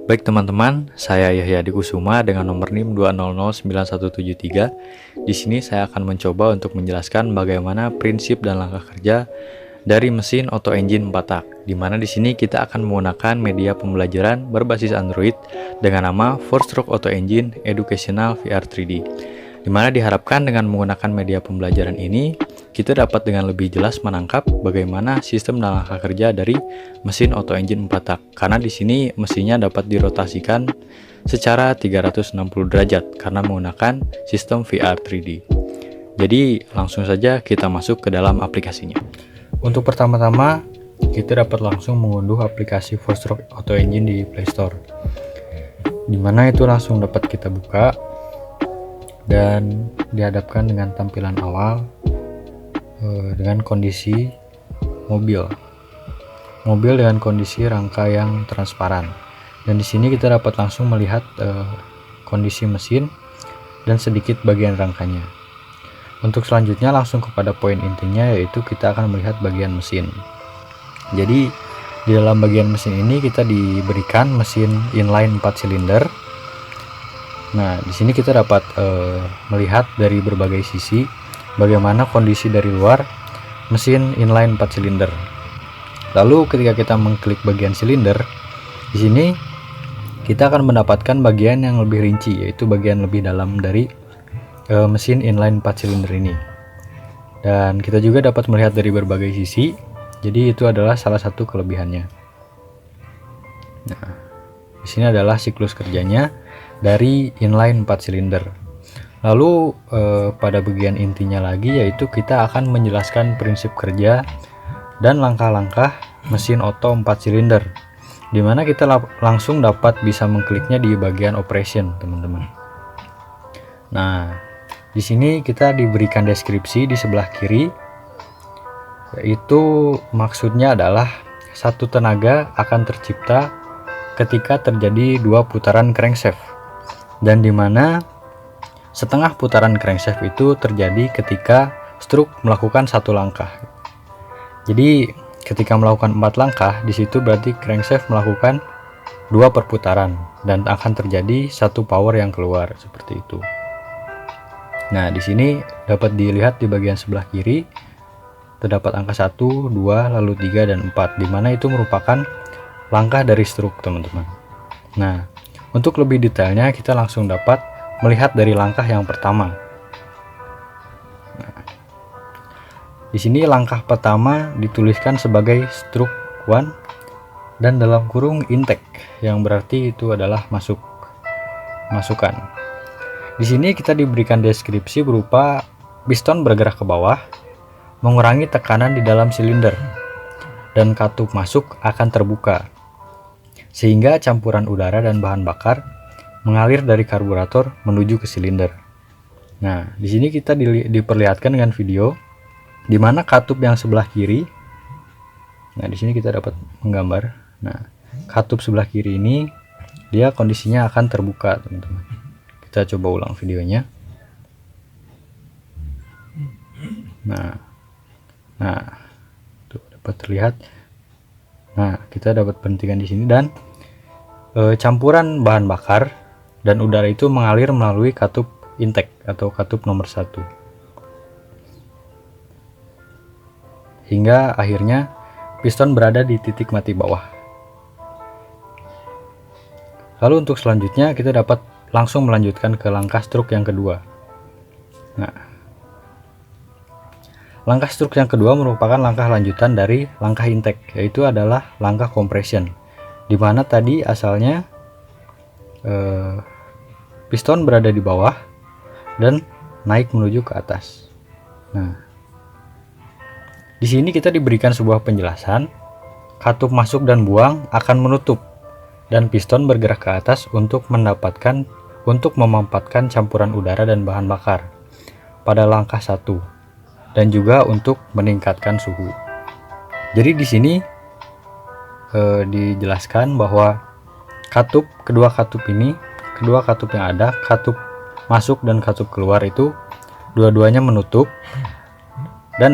Baik teman-teman, saya Yahyadi Kusuma dengan nomor NIM 2009173. Di sini saya akan mencoba untuk menjelaskan bagaimana prinsip dan langkah kerja dari mesin auto engine 4 tak. Di mana di sini kita akan menggunakan media pembelajaran berbasis Android dengan nama 4-Stroke Auto Engine Educational VR 3D. Di mana diharapkan dengan menggunakan media pembelajaran ini, kita dapat dengan lebih jelas menangkap bagaimana sistem dan langkah kerja dari mesin auto engine 4 tak. Karena di sini mesinnya dapat dirotasikan secara 360 derajat karena menggunakan sistem VR 3D. Jadi langsung saja kita masuk ke dalam aplikasinya. Untuk pertama-tama kita dapat langsung mengunduh aplikasi 4-Stroke Auto Engine di Play Store. Dimana itu langsung dapat kita buka dan dihadapkan dengan tampilan awal dengan kondisi mobil dengan kondisi rangka yang transparan, dan di sini kita dapat langsung melihat kondisi mesin dan sedikit bagian rangkanya. Untuk selanjutnya langsung kepada poin intinya, yaitu kita akan melihat bagian mesin. Jadi di dalam bagian mesin ini kita diberikan mesin inline 4 silinder. Nah, di sini kita dapat melihat dari berbagai sisi bagaimana kondisi dari luar mesin inline 4 silinder. Lalu ketika kita mengklik bagian silinder, di sini kita akan mendapatkan bagian yang lebih rinci, yaitu bagian lebih dalam dari mesin inline 4 silinder ini. Dan kita juga dapat melihat dari berbagai sisi. Jadi itu adalah salah satu kelebihannya. Nah, di sini adalah siklus kerjanya dari inline 4 silinder. Lalu pada bagian intinya lagi, yaitu kita akan menjelaskan prinsip kerja dan langkah-langkah mesin oto 4 silinder, dimana kita langsung dapat bisa mengkliknya di bagian operation, teman-teman. Nah, di sini kita diberikan deskripsi di sebelah kiri, yaitu maksudnya adalah satu tenaga akan tercipta ketika terjadi 2 putaran crankshaft, dan dimana setengah putaran crankshaft itu terjadi ketika stroke melakukan 1 langkah. Jadi ketika melakukan 4 langkah, di situ berarti crankshaft melakukan 2 perputaran dan akan terjadi 1 power yang keluar, seperti itu. Nah, di sini dapat dilihat di bagian sebelah kiri terdapat angka 1, 2, lalu 3 dan 4, di mana itu merupakan langkah dari stroke, teman-teman. Nah, untuk lebih detailnya kita langsung dapat melihat dari langkah yang pertama. Nah, di sini langkah pertama dituliskan sebagai stroke 1 dan dalam kurung intake, yang berarti itu adalah masukan. Di sini kita diberikan deskripsi berupa piston bergerak ke bawah, mengurangi tekanan di dalam silinder, dan katup masuk akan terbuka sehingga campuran udara dan bahan bakar mengalir dari karburator menuju ke silinder. Nah, di sini kita diperlihatkan dengan video di mana katup yang sebelah kiri. Nah, di sini kita dapat menggambar. Nah, katup sebelah kiri ini dia kondisinya akan terbuka, teman-teman. Kita coba ulang videonya. Nah, tuh dapat terlihat. Nah, kita dapat berhentikan di sini, dan campuran bahan bakar dan udara itu mengalir melalui katup intake atau katup nomor 1 hingga akhirnya piston berada di titik mati bawah. Lalu untuk selanjutnya kita dapat langsung melanjutkan ke langkah stroke yang kedua. Nah, langkah stroke yang kedua merupakan langkah lanjutan dari langkah intake, yaitu adalah langkah compression, di mana tadi asalnya piston berada di bawah dan naik menuju ke atas. Nah, di sini kita diberikan sebuah penjelasan, katup masuk dan buang akan menutup dan piston bergerak ke atas untuk memanfaatkan campuran udara dan bahan bakar pada langkah 1 dan juga untuk meningkatkan suhu. Jadi di sini dijelaskan bahwa kedua katup yang ada, katup masuk dan katup keluar itu dua-duanya menutup dan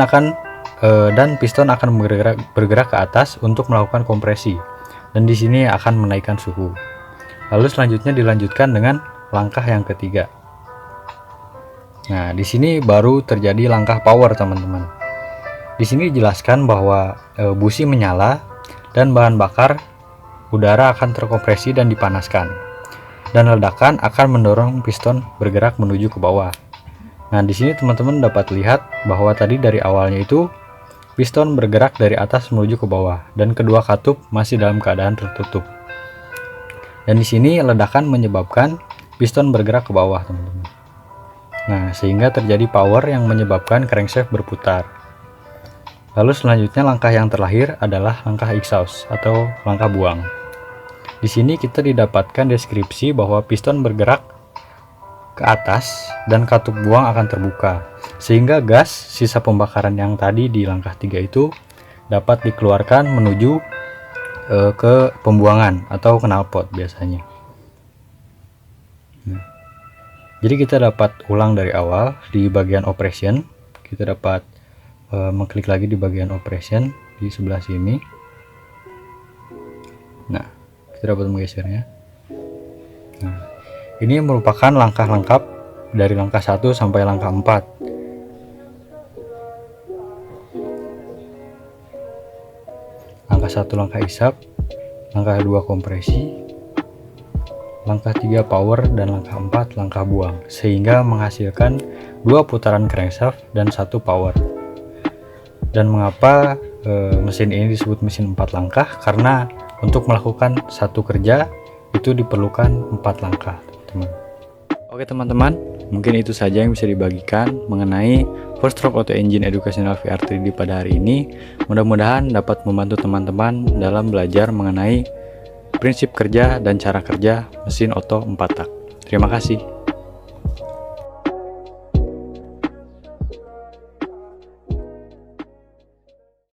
piston akan bergerak ke atas untuk melakukan kompresi, dan di sini akan menaikkan suhu. Lalu selanjutnya dilanjutkan dengan langkah yang ketiga. Nah, di sini baru terjadi langkah power, teman-teman. Di sini dijelaskan bahwa busi menyala dan bahan bakar udara akan terkompresi dan dipanaskan. Dan ledakan akan mendorong piston bergerak menuju ke bawah. Nah, di sini teman-teman dapat lihat bahwa tadi dari awalnya itu piston bergerak dari atas menuju ke bawah dan kedua katup masih dalam keadaan tertutup. Dan di sini ledakan menyebabkan piston bergerak ke bawah, teman-teman. Nah, sehingga terjadi power yang menyebabkan crankshaft berputar. Lalu selanjutnya langkah yang terakhir adalah langkah exhaust atau langkah buang. Di sini kita didapatkan deskripsi bahwa piston bergerak ke atas dan katup buang akan terbuka, sehingga gas sisa pembakaran yang tadi di langkah 3 itu dapat dikeluarkan menuju ke pembuangan atau knalpot biasanya. Jadi kita dapat ulang dari awal di bagian operation. Kita dapat mengklik lagi di bagian operation di sebelah sini. Nah, kita dapat menggesernya. Nah, ini merupakan langkah lengkap dari langkah 1 sampai langkah 4. Langkah 1 langkah isap, langkah 2 kompresi, langkah 3 power, dan langkah 4 langkah buang, sehingga menghasilkan 2 putaran crankshaft dan 1 power. Dan mengapa mesin ini disebut mesin 4 langkah? Karena untuk melakukan satu kerja itu diperlukan 4 langkah, teman-teman. Oke teman-teman, mungkin itu saja yang bisa dibagikan mengenai Four Stroke Auto Engine Educational VR 3D pada hari ini. Mudah-mudahan dapat membantu teman-teman dalam belajar mengenai prinsip kerja dan cara kerja mesin oto 4 tak. Terima kasih.